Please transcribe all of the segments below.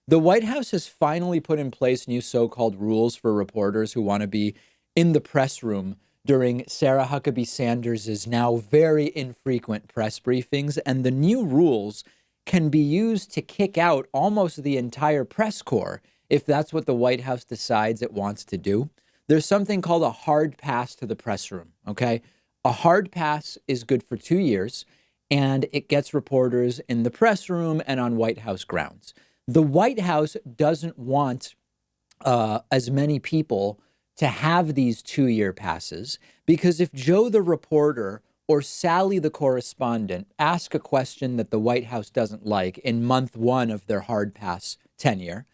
The White House has finally put in place new so-called rules for reporters who want to be in the press room during Sarah Huckabee Sanders' now very infrequent press briefings. And the new rules can be used to kick out almost the entire press corps if that's what the White House decides it wants to do. There's something called a hard pass to the press room, okay? A hard pass is good for 2 years, and it gets reporters in the press room and on White House grounds. The White House doesn't want as many people to have these 2-year passes because if Joe the reporter or Sally the correspondent ask a question that the White House doesn't like in month one of their hard pass tenure,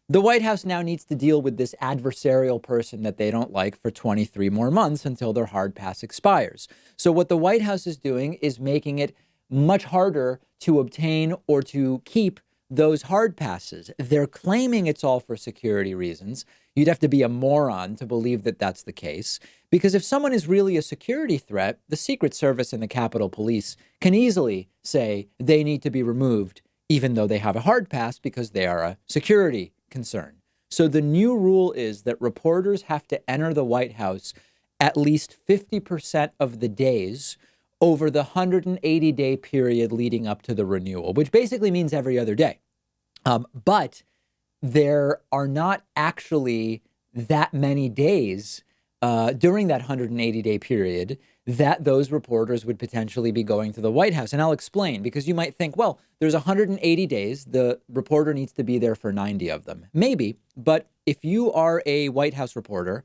the White House now needs to deal with this adversarial person that they don't like for 23 more months until their hard pass expires. So what the White House is doing is making it much harder to obtain or to keep those hard passes. They're claiming it's all for security reasons. You'd have to be a moron to believe that that's the case. Because if someone is really a security threat, the Secret Service and the Capitol Police can easily say they need to be removed, even though they have a hard pass because they are a security concern. So the new rule is that reporters have to enter the White House at least 50% of the days over the 180-day period leading up to the renewal, which basically means every other day. But there are not actually that many days during that 180-day period that those reporters would potentially be going to the White House. And I'll explain, because you might think, well, there's 180 days. The reporter needs to be there for 90 of them. Maybe. But if you are a White House reporter,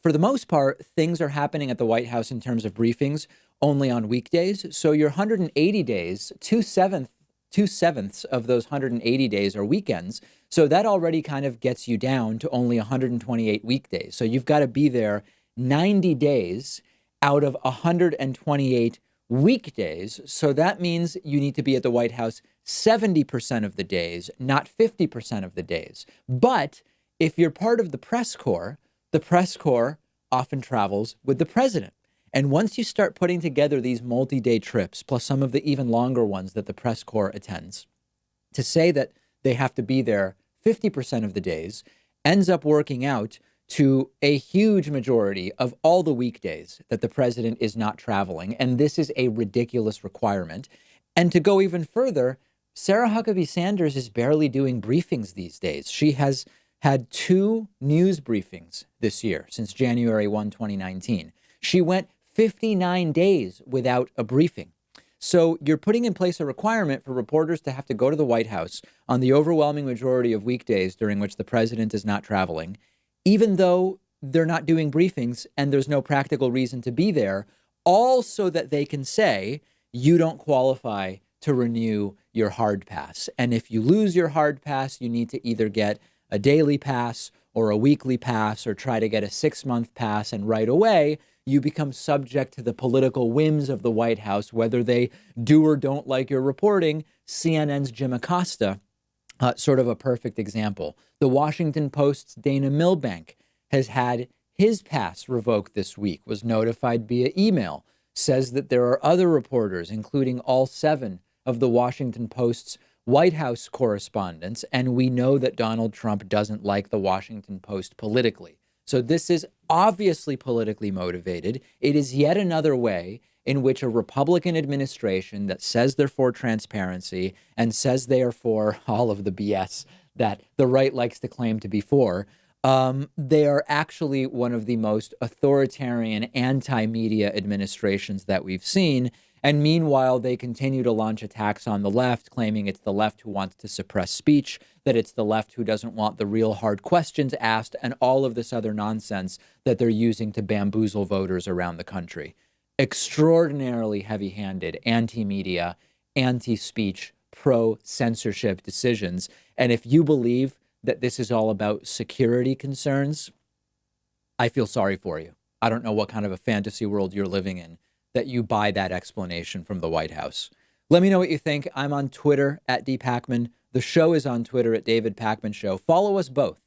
for the most part, things are happening at the White House in terms of briefings only on weekdays. So your 180 days, two sevenths of those 180 days are weekends. So that already kind of gets you down to only 128 weekdays. So you've got to be there 90 days out of 128 weekdays. So that means you need to be at the White House 70% of the days, not 50% of the days. But if you're part of the press corps often travels with the president. And once you start putting together these multi-day trips, plus some of the even longer ones that the press corps attends, to say that they have to be there 50% of the days ends up working out to a huge majority of all the weekdays that the president is not traveling. And this is a ridiculous requirement. And to go even further, Sarah Huckabee Sanders is barely doing briefings these days. She has had 2 news briefings this year since January 1, 2019. She went 59 days without a briefing. So you're putting in place a requirement for reporters to have to go to the White House on the overwhelming majority of weekdays during which the president is not traveling, even though they're not doing briefings and there's no practical reason to be there, all so that they can say you don't qualify to renew your hard pass. And if you lose your hard pass, you need to either get a daily pass or a weekly pass or try to get a 6-month pass. And right away, you become subject to the political whims of the White House, whether they do or don't like your reporting. CNN's Jim Acosta, sort of a perfect example. The Washington Post's Dana Milbank has had his pass revoked this week, was notified via email, says that there are other reporters, including all 7 of the Washington Post's White House correspondents, and we know that Donald Trump doesn't like the Washington Post politically. So this is obviously politically motivated. It is yet another way in which a Republican administration that says they're for transparency and says they are for all of the BS that the right likes to claim to be for, they are actually one of the most authoritarian anti-media administrations that we've seen. And meanwhile, they continue to launch attacks on the left, claiming it's the left who wants to suppress speech, that it's the left who doesn't want the real hard questions asked, and all of this other nonsense that they're using to bamboozle voters around the country. Extraordinarily heavy-handed anti-media, anti-speech, pro-censorship decisions. And if you believe that this is all about security concerns, I feel sorry for you. I don't know what kind of a fantasy world you're living in that you buy that explanation from the White House. Let me know what you think. I'm on Twitter at @DPakman. The show is on Twitter at David Pakman Show. Follow us both.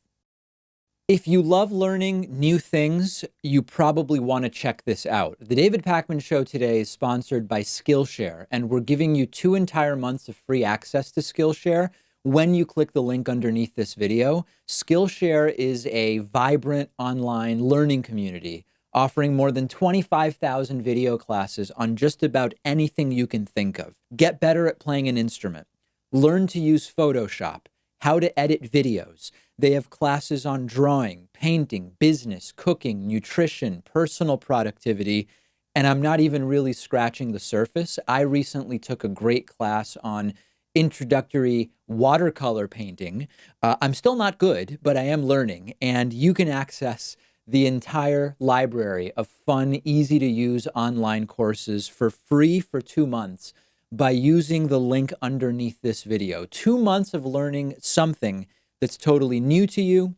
If you love learning new things, you probably want to check this out. The David Pakman Show today is sponsored by Skillshare, and we're giving you 2 entire months of free access to Skillshare when you click the link underneath this video. Skillshare is a vibrant online learning community offering more than 25,000 video classes on just about anything you can think of. Get better at playing an instrument. Learn to use Photoshop, how to edit videos. They have classes on drawing, painting, business, cooking, nutrition, personal productivity, and I'm not even really scratching the surface. I recently took a great class on introductory watercolor painting. I'm still not good, but I am learning, and you can access the entire library of fun, easy to use online courses for free for 2 months by using the link underneath this video. 2 months of learning something that's totally new to you,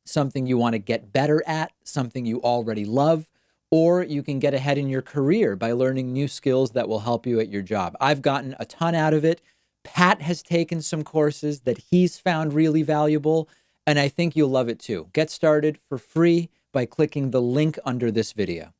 something you want to get better at, something you already love, or you can get ahead in your career by learning new skills that will help you at your job. I've gotten a ton out of it. Pat has taken some courses that he's found really valuable, and I think you'll love it too. Get started for free by clicking the link under this video.